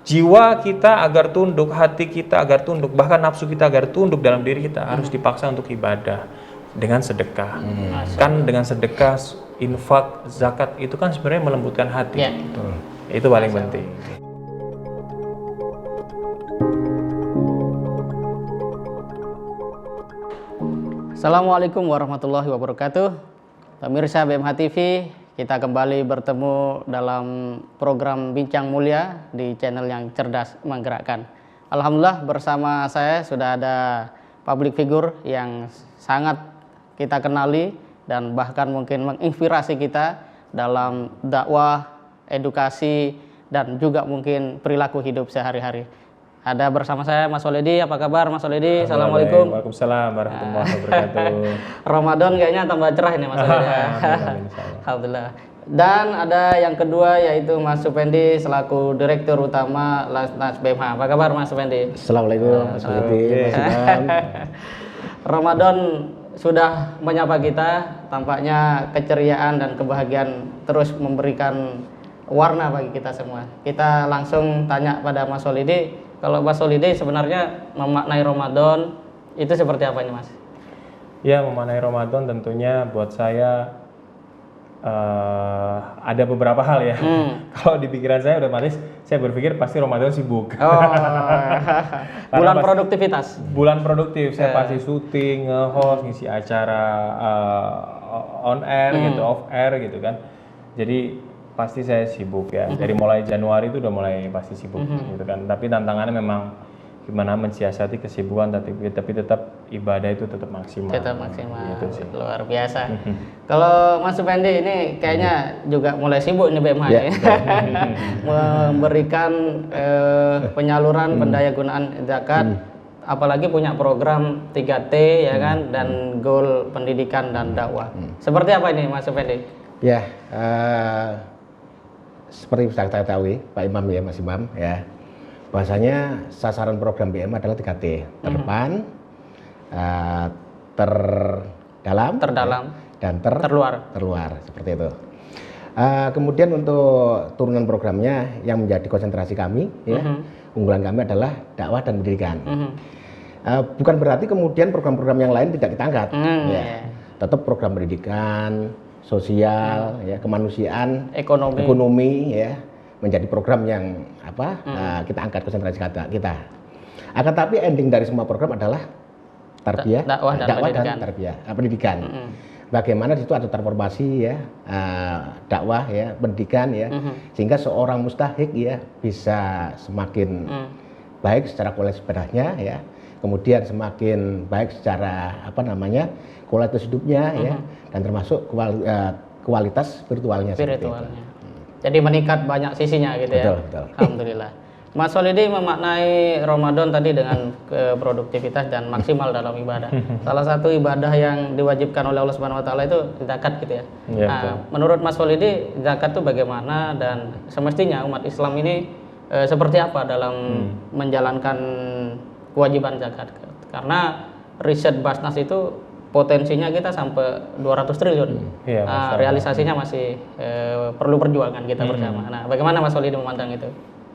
jiwa kita agar tunduk, hati kita agar tunduk, bahkan nafsu kita agar tunduk dalam diri kita harus dipaksa untuk ibadah dengan sedekah. Kan dengan sedekah, infak, zakat itu kan sebenarnya melembutkan hati. Ya. Itu paling penting. Assalamualaikum warahmatullahi wabarakatuh. Pemirsa BMH TV, kita kembali bertemu dalam program Bincang Mulia di channel yang cerdas menggerakkan. Alhamdulillah bersama saya sudah ada public figure yang sangat kita kenali dan bahkan mungkin menginspirasi kita dalam dakwah, edukasi, dan juga mungkin perilaku hidup sehari-hari. Ada bersama saya Mas Soledi. Apa kabar Mas Soledi? Assalamualaikum. Waalaikumsalam warahmatullahi wabarakatuh. Ramadan kayaknya tambah cerah ini Mas Soledi. Alhamdulillah. Dan ada yang kedua yaitu Mas Supendi selaku Direktur Utama Lasnas BMH. Apa kabar Mas Supendi? Assalamualaikum Mas Soledi. Ramadan sudah menyapa kita, tampaknya keceriaan dan kebahagiaan terus memberikan warna bagi kita semua. Kita langsung tanya pada Mas Solidi. Kalau Mas Solidi sebenarnya memaknai Ramadan itu seperti apa Mas? Ya, memaknai Ramadan tentunya buat saya ada beberapa hal ya. Kalau di pikiran saya otomatis saya berpikir pasti Ramadan sibuk. Bulan produktivitas. Bulan produktif, saya pasti syuting, nge-host, ngisi acara on air gitu, off air gitu kan. Jadi pasti saya sibuk ya. Dari mulai Januari itu udah mulai pasti sibuk gitu kan. Tapi tantangannya memang gimana mensiasati kesibukan tapi tetap ibadah itu tetap maksimal. Tetap maksimal. Gitu sih. Luar biasa. Kalau Mas Supendi ini kayaknya juga mulai sibuk nih BMH ya. Memberikan penyaluran pendayagunaan zakat. Apalagi punya program 3T ya kan, dan goal pendidikan dan dakwah. Seperti apa ini Mas Supendi? Ya, seperti bisa kita ketahui Pak Imam ya, Mas Imam ya, bahwasanya sasaran program BM adalah 3T, terdepan, terdalam, dan terluar, seperti itu. Kemudian untuk turunan programnya yang menjadi konsentrasi kami, ya, unggulan kami adalah dakwah dan pendidikan. Bukan berarti kemudian program-program yang lain tidak kita angkat, ya. Tetap program pendidikan, sosial, ya, kemanusiaan, ekonomi, ya, menjadi program yang kita angkat konsentrasi kita. Akan tapi ending dari semua program adalah tarbiyah, dakwah dan tarbiyah, pendidikan. Bagaimana di situ ada transformasi ya, dakwah ya, pendidikan ya, sehingga seorang mustahik ya bisa semakin baik secara kualitas ibadahnya ya, kemudian semakin baik secara kualitas hidupnya ya, dan termasuk kualitas spiritualnya. Jadi meningkat banyak sisinya gitu ya. Betul. Alhamdulillah. Mas Solidi memaknai Ramadan tadi dengan produktivitas dan maksimal dalam ibadah. Salah satu ibadah yang diwajibkan oleh Allah Subhanahu wa taala itu zakat gitu ya. Menurut Mas Solidi zakat itu bagaimana dan semestinya umat Islam ini seperti apa dalam menjalankan kewajiban zakat? Karena riset Basnas itu potensinya kita sampai 200 triliun. Realisasinya masih perlu perjuangan kita bersama. Nah, bagaimana Mas Solidi memandang itu?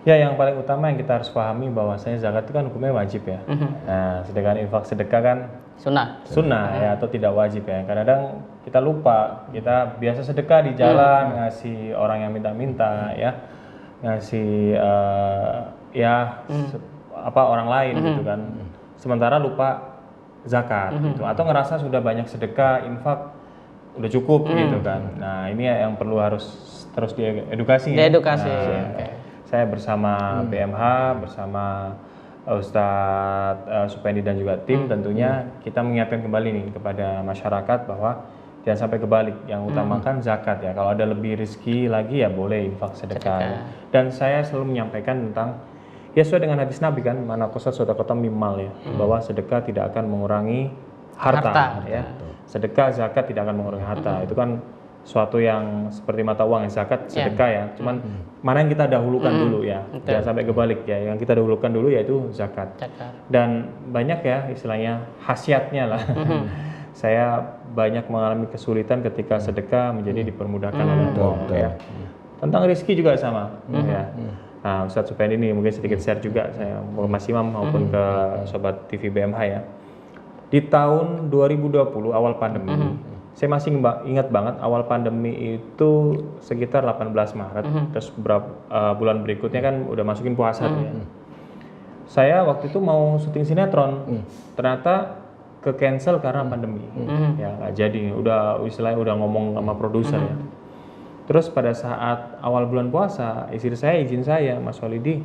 Ya, yang paling utama yang kita harus pahami bahwasanya zakat itu kan hukumnya wajib ya. Nah, sedangkan infak sedekah kan sunnah ya, atau tidak wajib ya. Kadang-kadang kita lupa, kita biasa sedekah di jalan, ngasih orang yang minta-minta ya, ngasih orang lain gitu kan. Sementara lupa zakat gitu, atau ngerasa sudah banyak sedekah, infak udah cukup gitu kan. Nah, ini yang perlu harus terus diedukasi. Saya bersama BMH, bersama Ustadz Supendi dan juga tim tentunya kita mengingatkan kembali nih kepada masyarakat bahwa jangan sampai kebalik, yang utamakan zakat ya. Kalau ada lebih rezeki lagi ya boleh infak sedekah. Ya. Dan saya selalu menyampaikan tentang ya sesuai dengan hadis Nabi kan, mana qasat shadaqatan mimmal ya, bahwa sedekah tidak akan mengurangi harta ya. Sedekah zakat tidak akan mengurangi harta. Itu kan suatu yang seperti mata uang yang zakat sedekah ya. Cuman mana yang kita dahulukan dulu ya. Jangan sampai kebalik ya. Yang kita dahulukan dulu yaitu zakat. Dan banyak ya istilahnya khasiatnya lah. Saya banyak mengalami kesulitan ketika sedekah menjadi dipermudahkan oleh Allah ya. Tentang rezeki juga sama ya. Nah, Ustadz Supandi ini mungkin sedikit share juga saya ke Mas Imam maupun ke Sobat TV BMH ya. Di tahun 2020 awal pandemi, saya masih ingat banget awal pandemi itu sekitar 18 Maret, terus bulan berikutnya kan udah masukin puasa ya. Saya waktu itu mau syuting sinetron, ternyata ke cancel karena pandemi, ya nggak jadi. Istilahnya udah ngomong sama produser ya. Terus pada saat awal bulan puasa, izin saya, Mas Walidi,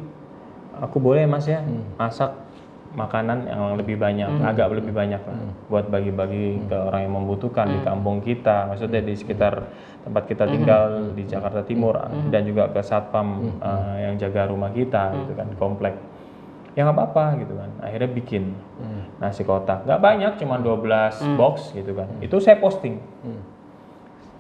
aku boleh Mas ya masak makanan yang lebih banyak, agak lebih banyak lah, buat bagi-bagi ke orang yang membutuhkan di kampung kita, maksudnya di sekitar tempat kita tinggal di Jakarta Timur, dan juga ke satpam yang jaga rumah kita, gitu kan, komplek. Ya nggak apa-apa gitu kan, akhirnya bikin nasi kotak, nggak banyak, cuma 12 box gitu kan. Itu saya posting,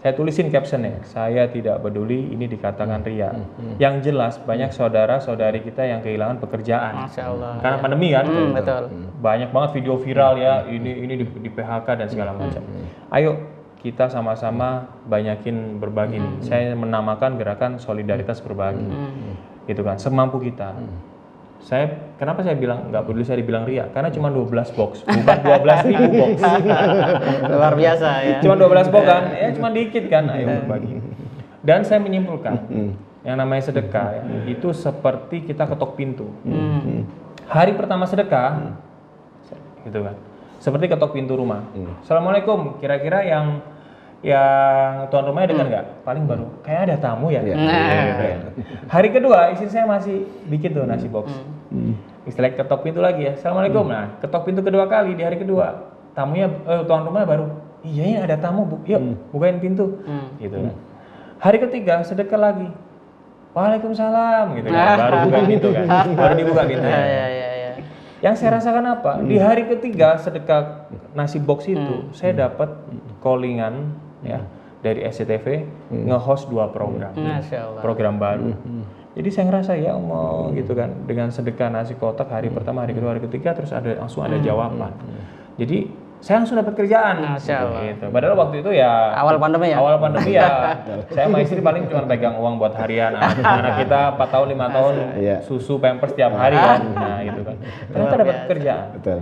saya tulisin captionnya, saya tidak peduli ini dikatakan ria. Yang jelas banyak saudara-saudari kita yang kehilangan pekerjaan. Masya Allah, karena pandemi kan, betul. Banyak banget video viral ya, ini di PHK dan segala macam. Ayo kita sama-sama banyakin berbagi. Saya menamakan gerakan solidaritas berbagi, gitu kan, semampu kita. Kenapa saya bilang nggak peduli saya dibilang ria? Karena cuma 12 box, bukan 12.000 box. Luar biasa ya. Cuma 12 box kan, ya cuma dikit kan, ayo berbagi. Dan saya menyimpulkan, yang namanya sedekah ya, itu seperti kita ketok pintu. Hari pertama sedekah, gitu kan, seperti ketok pintu rumah. Assalamualaikum, kira-kira yang tuan rumahnya dengar nggak? Paling baru, kayak ada tamu ya. Hari kedua, istri saya masih bikin tuh nasi box. Istilahnya ketok pintu lagi ya. Assalamualaikum. Nah, ketok pintu kedua kali di hari kedua, tamunya tuan rumahnya baru, iya ini ada tamu, yuk bukain pintu. Gitu kan. Hari ketiga sedekah lagi. Waalaikumsalam gitu kan. Baru buka pintu kan. Baru dibuka pintunya. Yang saya rasakan apa? Di hari ketiga sedekah nasi box itu, saya dapat callingan ya dari SCTV nge-host 2 program. Program baru. Jadi saya ngerasa ya Allah gitu kan, dengan sedekah nasi kotak hari pertama, hari kedua, hari ketiga, terus langsung ada jawaban. Jadi saya langsung dapat kerjaan. Gitu. Padahal waktu itu ya awal pandemi ya saya sama istri paling cuma pegang uang buat harian. Anak kita 4 tahun 5 tahun susu pampers tiap hari kan. Nah gitu kan. Ternyata dapat kerjaan. Betul.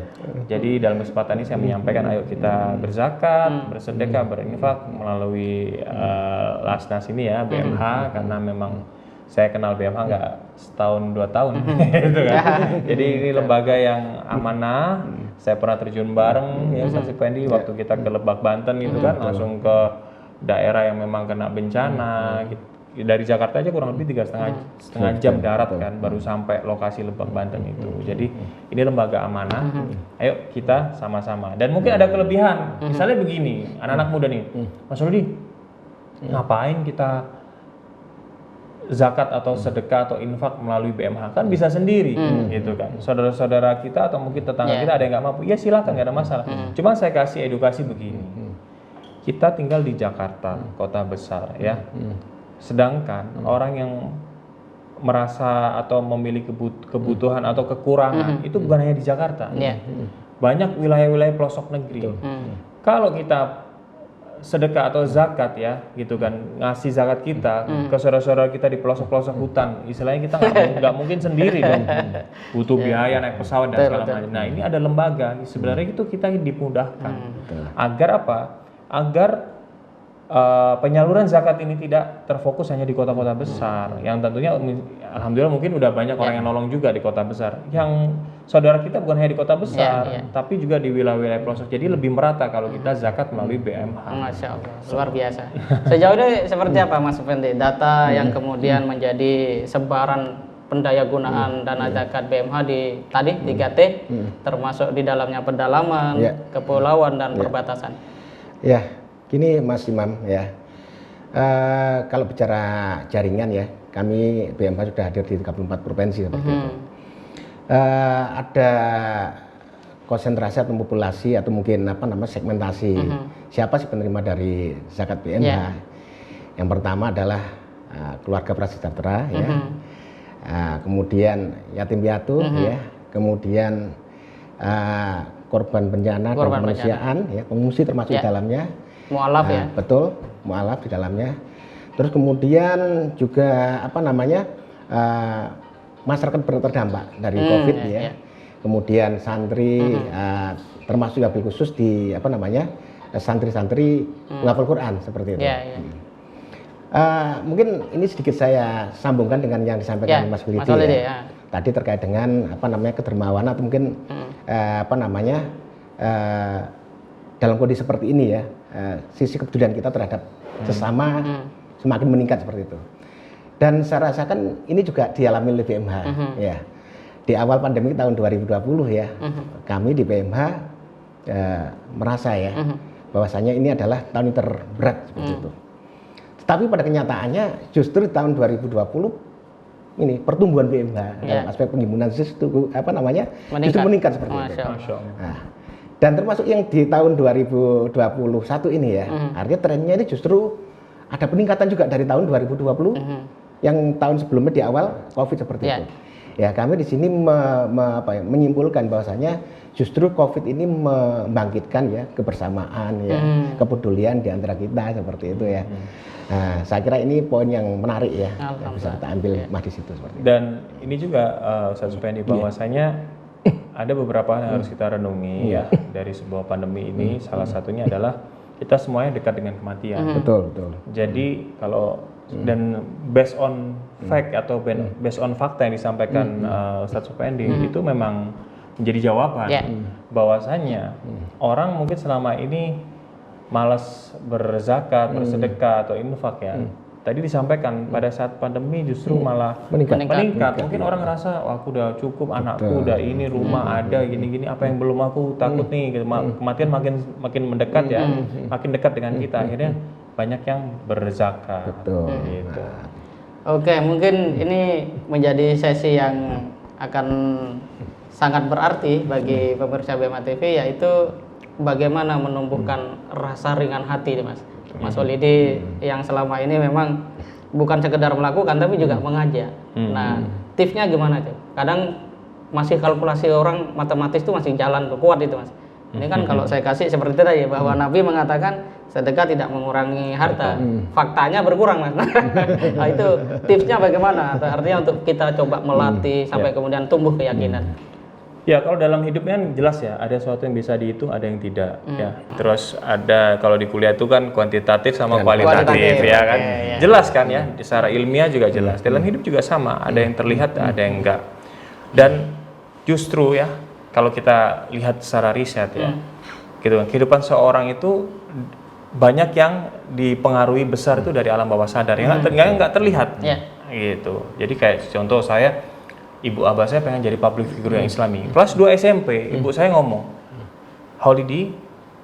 Jadi dalam kesempatan ini saya menyampaikan ayo kita berzakat, bersedekah, berinfak melalui Lasnas ini ya, BMH, karena memang saya kenal BMH nggak setahun 2 tahun gitu kan. Jadi ini lembaga yang amanah. Saya pernah terjun bareng ya Ustadz Supandi waktu kita ke Lebak Banten gitu kan, langsung ke daerah yang memang kena bencana. Dari Jakarta aja kurang lebih 3,5 jam darat kan baru sampai lokasi Lebak Banten itu. Jadi ini lembaga amanah. Ayo kita sama-sama. Dan mungkin ada kelebihan. Misalnya begini, anak-anak muda nih, Mas Rudi, ngapain kita zakat atau sedekah atau infak melalui BMH, kan bisa sendiri gitu kan. Saudara-saudara kita atau mungkin tetangga kita ada yang nggak mampu, ya silakan, nggak ada masalah. Cuma saya kasih edukasi begini, kita tinggal di Jakarta, kota besar ya, sedangkan orang yang merasa atau memiliki kebutuhan atau kekurangan itu bukan hanya di Jakarta, banyak wilayah-wilayah pelosok negeri. Kalau kita sedekah atau zakat ya gitu kan, ngasih zakat kita ke saudara-saudara kita di pelosok-pelosok hutan, istilahnya kita nggak mungkin sendiri dong, butuh biaya naik pesawat dan segala macam. Nah ini ada lembaga sebenarnya itu kita dimudahkan agar apa? Agar penyaluran zakat ini tidak terfokus hanya di kota-kota besar, yang tentunya alhamdulillah mungkin udah banyak orang yang nolong juga di kota besar. Yang saudara kita bukan hanya di kota besar, tapi juga di wilayah-wilayah pelosok. Jadi lebih merata kalau kita zakat melalui BMH. Masya Allah, luar biasa. Sejauh ini seperti apa Mas Supandi? Data yang kemudian menjadi sebaran pendayagunaan dana zakat BMH di tadi 3T, termasuk di dalamnya pedalaman, kepulauan dan perbatasan. Ya. Gini Mas Imam ya, kalau bicara jaringan ya, kami BMH sudah hadir di 34 provinsi seperti itu. Ada konsentrasi atau populasi atau mungkin segmentasi siapa sih penerima dari zakat BMH. Yang pertama adalah keluarga prasejahtera ya, kemudian yatim piatu ya, kemudian korban bencana dan kemanusiaan ya, pengungsi termasuk di dalamnya. Mu'alaf ya? Betul, mu'alaf di dalamnya. Terus kemudian juga masyarakat terdampak dari COVID ya. Kemudian santri termasuk wabil khusus di santri-santri menghafal Quran seperti itu. Mungkin ini sedikit saya sambungkan dengan yang disampaikan Mas Wilidi ya. Tadi terkait dengan kedermawanan atau mungkin dalam kondisi seperti ini ya, sisi kepedulian kita terhadap sesama semakin meningkat seperti itu. Dan saya rasakan ini juga dialami oleh BMH ya. Di awal pandemi tahun 2020 ya, kami di BMH merasa ya bahwasanya ini adalah tahun yang terberat seperti itu. Tetapi pada kenyataannya justru di tahun 2020 ini pertumbuhan BMH dalam aspek penghimpunan justru meningkat seperti itu. Nah, dan termasuk yang di tahun 2021 ini ya, artinya trennya ini justru ada peningkatan juga dari tahun 2020 yang tahun sebelumnya di awal COVID seperti itu. Ya, kami di sini menyimpulkan bahwasanya justru COVID ini membangkitkan ya kebersamaan ya, kepedulian di antara kita seperti itu ya. Nah, saya kira ini poin yang menarik ya, yang bisa kita ambil di situ seperti itu. Dan ini juga Ustaz Supendi bahwasanya ada beberapa hal yang harus kita renungi ya dari sebuah pandemi ini. Salah satunya adalah kita semuanya dekat dengan kematian. Betul. Jadi kalau dan based on fact atau based on fakta yang disampaikan Ustaz Supendi itu memang menjadi jawaban bahwasanya orang mungkin selama ini malas berzakat, bersedekah atau infak ya. Tadi disampaikan pada saat pandemi justru malah meningkat. Mungkin orang ngerasa wah aku udah cukup, anakku udah ini, rumah ada gini-gini, apa yang belum aku takut nih gitu. Kematian makin mendekat ya, makin dekat dengan kita. Akhirnya banyak yang berzakat. Gitu. Oke, mungkin ini menjadi sesi yang akan sangat berarti bagi pemirsa BMA TV, yaitu bagaimana menumbuhkan rasa ringan hati nih Mas Wilidi yang selama ini memang bukan sekedar melakukan tapi juga mengajak. Nah, tipsnya gimana tuh? Kadang masih kalkulasi orang matematis tuh masih jalan tuh, kuat itu Mas. Ini kan kalau saya kasih seperti tadi bahwa Nabi mengatakan sedekah tidak mengurangi harta. Faktanya berkurang Mas. Nah, itu tipsnya bagaimana? Artinya untuk kita coba melatih sampai kemudian tumbuh keyakinan. Ya, kalau dalam hidupnya kan jelas ya, ada sesuatu yang bisa dihitung, ada yang tidak ya. Terus ada kalau di kuliah itu kan kuantitatif sama kualitatif ya kan. Jelas kan ya, secara ilmiah juga jelas. Dalam hidup juga sama, ada yang terlihat, ada yang enggak. Dan justru ya, kalau kita lihat secara riset ya, gitu kan, kehidupan seorang itu banyak yang dipengaruhi besar itu dari alam bawah sadar yang enggak terlihat. Gitu. Jadi kayak contoh saya, ibu abah saya pengen jadi public figure yang islami. Kelas 2 SMP, ibu saya ngomong, Holidi,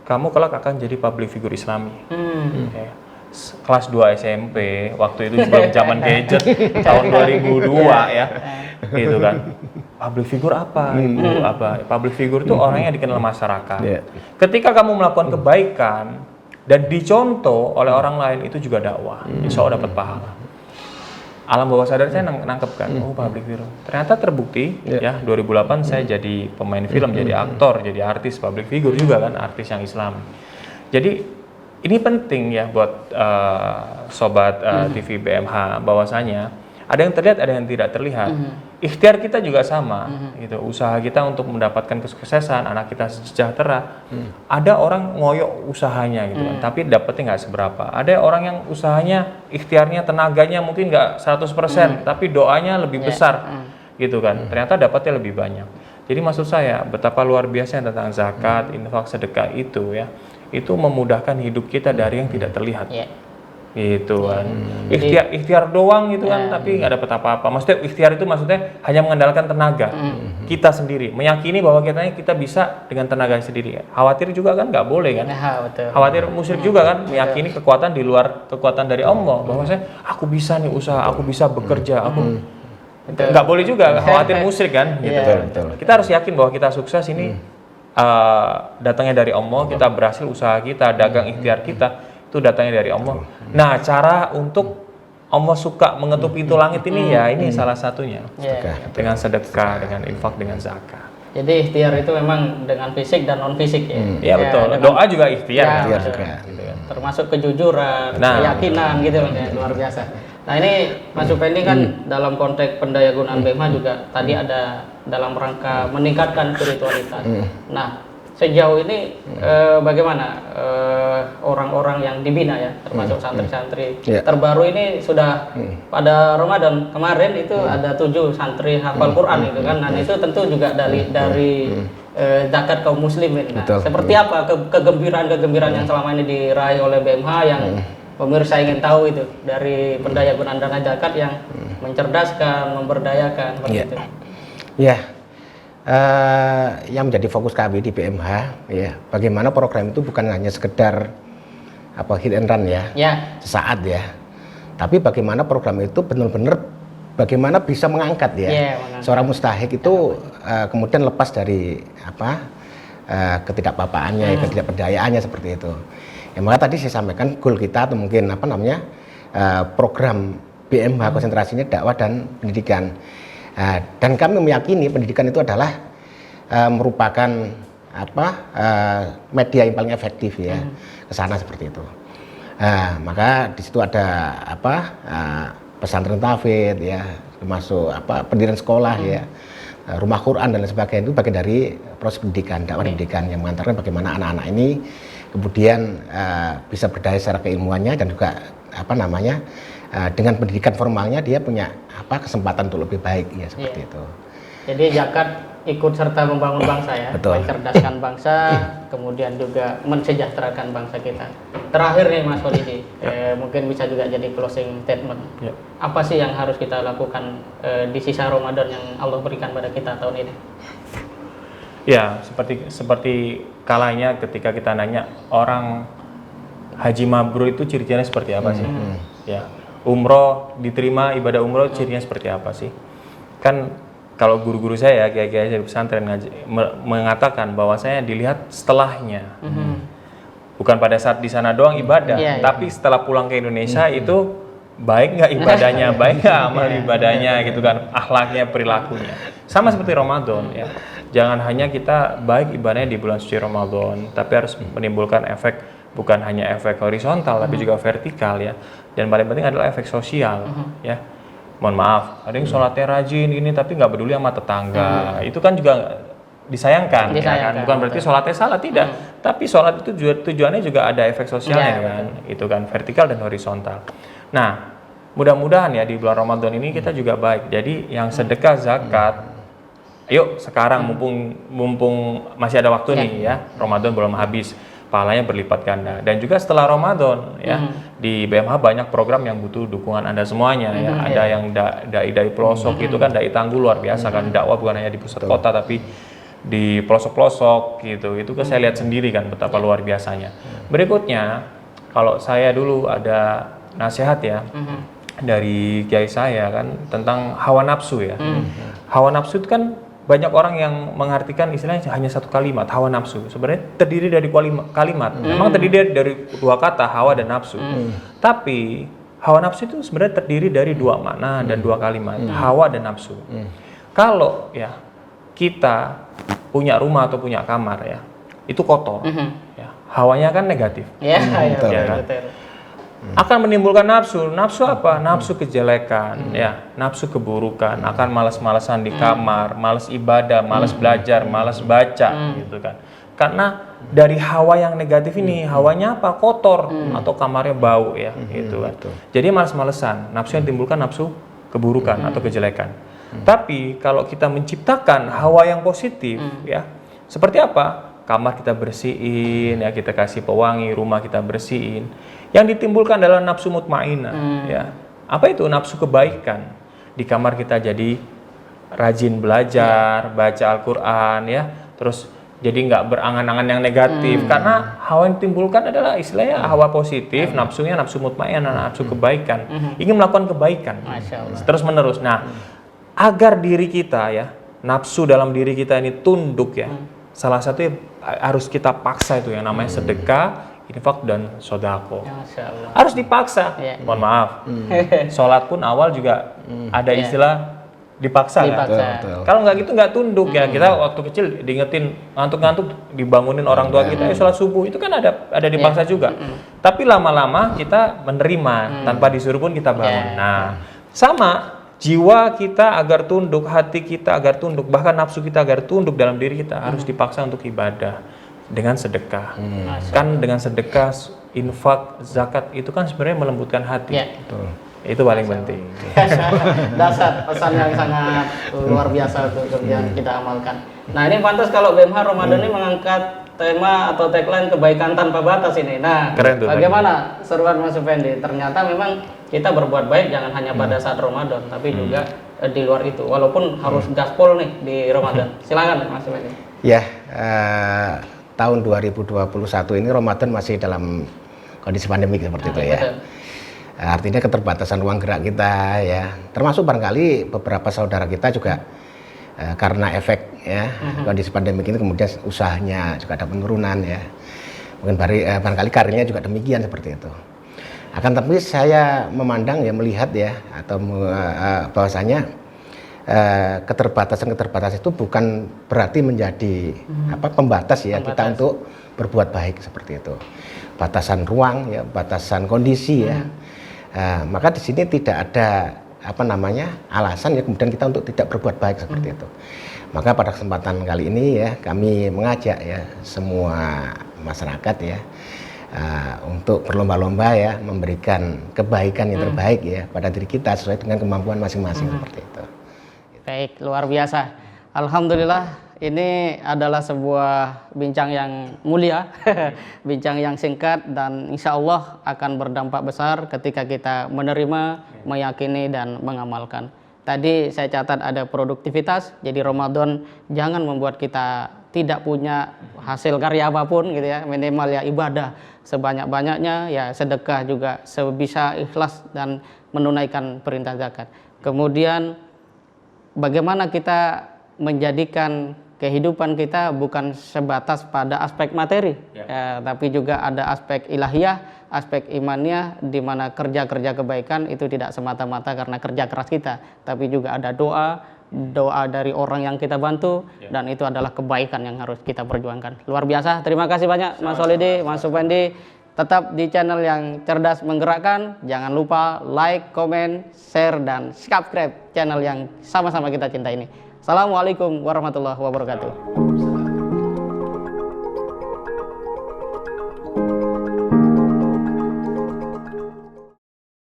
kamu kelak akan jadi public figure islami. Kelas 2 SMP, waktu itu sebelum zaman gadget, tahun 2002 ya, gitu kan. Public figure apa, ibu abah? Public figure itu orang yang dikenal masyarakat. Ketika kamu melakukan kebaikan dan dicontoh oleh orang lain, itu juga dakwah. Insya Allah dapat pahala. Alam bawah sadar saya nangkep kan, public figure. Ternyata terbukti ya 2008 saya jadi pemain film, jadi aktor, jadi artis public figure juga kan, artis yang Islam. Jadi ini penting ya buat sobat TV BMH bahwasanya ada yang terlihat, ada yang tidak terlihat. Ikhtiar kita juga sama, gitu. Usaha kita untuk mendapatkan kesuksesan, anak kita sejahtera. Ada orang ngoyok usahanya gitu kan, tapi dapetnya nggak seberapa. Ada orang yang usahanya, ikhtiarnya, tenaganya mungkin nggak 100%, tapi doanya lebih besar, gitu kan. Ternyata dapatnya lebih banyak. Jadi maksud saya, betapa luar biasa tentang zakat, infak, sedekah itu ya, itu memudahkan hidup kita dari yang tidak terlihat. Gitu kan. Ikhtiar doang gitu kan, tapi nggak dapat apa-apa. Maksudnya ikhtiar itu maksudnya hanya mengandalkan tenaga kita sendiri, meyakini bahwa kita bisa dengan tenaga sendiri. Khawatir juga kan nggak boleh kan. Khawatir musyrik juga kan, meyakini kekuatan di luar kekuatan dari Allah, bahwa aku bisa nih usaha, aku bisa bekerja, aku nggak boleh juga khawatir musyrik kan. Gitu. Kita harus yakin bahwa kita sukses ini datangnya dari Allah, kita berhasil usaha kita, dagang ikhtiar kita itu datangnya dari Allah. Nah, cara untuk Allah suka mengetuk pintu langit ini ya ini salah satunya. Dengan sedekah, dengan infak, dengan zakat. Jadi ikhtiar itu memang dengan fisik dan non fisik ya. Iya betul. Doa juga ikhtiar. Termasuk kejujuran, keyakinan gitu loh ya, luar biasa. Nah ini Mas Supendi kan dalam konteks pendayagunaan BMH juga tadi ada dalam rangka meningkatkan spiritualitas. Nah sejauh ini bagaimana orang-orang yang dibina ya, termasuk santri-santri terbaru ini sudah pada Ramadan kemarin itu ada 7 santri hafal Quran itu kan, dan itu tentu juga dari zakat kaum muslimin. Nah, seperti apa kegembiraan yang selama ini diraih oleh BMH yang pemirsa ingin tahu itu dari pendayagunaan dana zakat yang mencerdaskan, memberdayakan begitu. Ya. Yang menjadi fokus kami di BMH ya, bagaimana program itu bukan hanya sekedar hit and run ya, sesaat ya, tapi bagaimana program itu benar-benar bagaimana bisa mengangkat ya, seorang mustahik itu kemudian lepas dari ketidakpapaannya, ketidakberdayaannya seperti itu. Ya, maka tadi saya sampaikan goal kita atau mungkin program BMH konsentrasinya dakwah dan pendidikan. Dan kami meyakini pendidikan itu adalah merupakan media yang paling efektif ya ke sana seperti itu. Maka di situ ada pesantren tahfidz ya, termasuk pendirian sekolah ya, rumah Quran dan lain sebagainya, itu bagian dari proses pendidikan, dakwah pendidikan yang mengantarkan bagaimana anak-anak ini kemudian bisa berdaya secara keilmuannya dan juga dengan pendidikan formalnya dia punya kesempatan untuk lebih baik ya seperti itu. Jadi zakat ikut serta membangun bangsa ya, mencerdaskan bangsa, kemudian juga mensejahterakan bangsa kita. Terakhir nih Mas Holidi, mungkin bisa juga jadi closing statement. Apa sih yang harus kita lakukan di sisa Ramadan yang Allah berikan pada kita tahun ini? Ya, seperti kalanya ketika kita nanya orang haji mabrur itu ciri-cirinya seperti apa sih? Ya, umroh diterima, ibadah umroh cirinya seperti apa sih? Kan kalau guru-guru saya, kiai-kiai dari pesantren mengatakan bahwa saya dilihat setelahnya, bukan pada saat di sana doang ibadah, tapi setelah pulang ke Indonesia itu baik nggak ibadahnya, baik nggak amal ibadahnya gitu kan, akhlaknya, perilakunya. Sama seperti Ramadan ya. Jangan hanya kita baik ibadahnya di bulan suci Ramadan, tapi harus menimbulkan efek, bukan hanya efek horizontal tapi juga vertikal ya. Dan paling penting adalah efek sosial ya. Mohon maaf, ada yang sholatnya rajin ini tapi nggak peduli sama tetangga. Itu kan juga disayangkan. Ya kan? Bukan berarti sholatnya salah, tidak. Tapi sholat itu tujuannya juga ada efek sosialnya kan. Itu kan vertikal dan horizontal. Nah, mudah-mudahan ya di bulan Ramadan ini kita juga baik. Jadi yang sedekah zakat, ayo sekarang mumpung masih ada waktu nih ya, Ramadan belum habis, pahalanya berlipat ganda. Dan juga setelah Ramadan ya, di BMH banyak program yang butuh dukungan Anda semuanya ya. Ada yang dai pelosok itu kan, dai Tangguh luar biasa kan, dakwah bukan hanya di pusat kota tapi di pelosok-pelosok gitu. Itu kan saya lihat sendiri kan betapa luar biasanya. Berikutnya, kalau saya dulu ada nasihat ya dari kiai saya kan tentang hawa nafsu ya. Hawa nafsu itu kan banyak orang yang mengartikan istilahnya hanya satu kalimat, hawa nafsu. Sebenarnya terdiri dari kalimat. Memang terdiri dari dua kata, hawa dan nafsu. Tapi hawa nafsu itu sebenarnya terdiri dari dua makna dan dua kalimat, hawa dan nafsu. Kalau ya kita punya rumah atau punya kamar ya, itu kotor. Ya, hawanya kan negatif. Akan menimbulkan nafsu. Nafsu apa? Nafsu kejelekan, ya, nafsu keburukan. Akan malas-malasan di kamar, malas ibadah, malas belajar, malas baca, gitu kan. Karena dari hawa yang negatif ini, hawanya apa? Kotor atau kamarnya bau, ya, gitu kan. Jadi malas-malesan. Nafsu yang timbulkan nafsu keburukan atau kejelekan. Tapi kalau kita menciptakan hawa yang positif, ya, seperti apa? Kamar kita bersihin, ya, kita kasih pewangi, rumah kita bersihin. Yang ditimbulkan adalah nafsu mutmainah, ya. Apa itu nafsu kebaikan? Di kamar kita jadi rajin belajar, baca Al-Quran, ya. Terus jadi nggak berangan-angan yang negatif, karena hawa yang ditimbulkan adalah istilahnya hawa positif, nafsunya nafsu mutmainah, nafsu kebaikan, ingin melakukan kebaikan, terus menerus. Nah, agar diri kita ya, nafsu dalam diri kita ini tunduk ya. Salah satunya harus kita paksa itu yang namanya sedekah, infak dan sodako. Harus dipaksa. Mohon maaf. Sholat pun awal juga ada istilah dipaksa. Kan? Kalau nggak gitu nggak tunduk ya. Kita waktu kecil diingetin ngantuk-ngantuk dibangunin orang tua kita, sholat subuh itu kan ada dipaksa juga. Tapi lama-lama kita menerima tanpa disuruh pun kita bangun. Nah, sama jiwa kita agar tunduk, hati kita agar tunduk, bahkan nafsu kita agar tunduk dalam diri kita harus dipaksa untuk ibadah dengan sedekah. Kan dengan sedekah, infak, zakat itu kan sebenarnya melembutkan hati. Betul. Itu paling penting. Dasar pesan yang sangat luar biasa untuk yang kita amalkan. Nah, ini pantas kalau BMH Ramadan ini mengangkat tema atau tagline kebaikan tanpa batas ini. Nah, keren tuh, bagaimana seruan Mas Effendi? Ternyata memang kita berbuat baik jangan hanya pada saat Ramadan, tapi juga di luar itu. Walaupun harus gaspol nih di Ramadan. Silakan Mas Effendi. Ya, tahun 2021 ini Ramadan masih dalam kondisi pandemi seperti itu ya. Artinya keterbatasan ruang gerak kita ya. Termasuk barangkali beberapa saudara kita juga karena efek ya kondisi pandemi ini kemudian usahanya juga ada penurunan ya. Mungkin barangkali karirnya juga demikian seperti itu. Akan tapi saya memandang ya, melihat ya, atau bahwasanya keterbatasan itu bukan berarti menjadi pembatas ya kita untuk berbuat baik seperti itu. Batasan ruang ya, batasan kondisi ya. Maka di sini tidak ada alasan ya kemudian kita untuk tidak berbuat baik seperti itu. Maka pada kesempatan kali ini ya kami mengajak ya semua masyarakat ya untuk berlomba-lomba ya memberikan kebaikan yang terbaik ya pada diri kita sesuai dengan kemampuan masing-masing seperti itu. Baik, luar biasa. Alhamdulillah ini adalah sebuah bincang yang mulia, bincang yang singkat dan insya Allah akan berdampak besar ketika kita menerima, meyakini dan mengamalkan. Tadi saya catat ada produktivitas, jadi Ramadan jangan membuat kita tidak punya hasil karya apapun gitu ya, minimal ya ibadah sebanyak-banyaknya, ya sedekah juga sebisa ikhlas dan menunaikan perintah zakat. Kemudian bagaimana kita menjadikan kehidupan kita bukan sebatas pada aspek materi, tapi juga ada aspek ilahiyah, aspek imaniyah, di mana kerja-kerja kebaikan itu tidak semata-mata karena kerja keras kita, tapi juga ada doa dari orang yang kita bantu, dan itu adalah kebaikan yang harus kita perjuangkan. Luar biasa, terima kasih banyak Mas Solidi, Mas Effendi. Tetap di channel yang cerdas menggerakkan. Jangan lupa like, komen, share, dan subscribe channel yang sama-sama kita cinta ini. Assalamualaikum warahmatullahi wabarakatuh.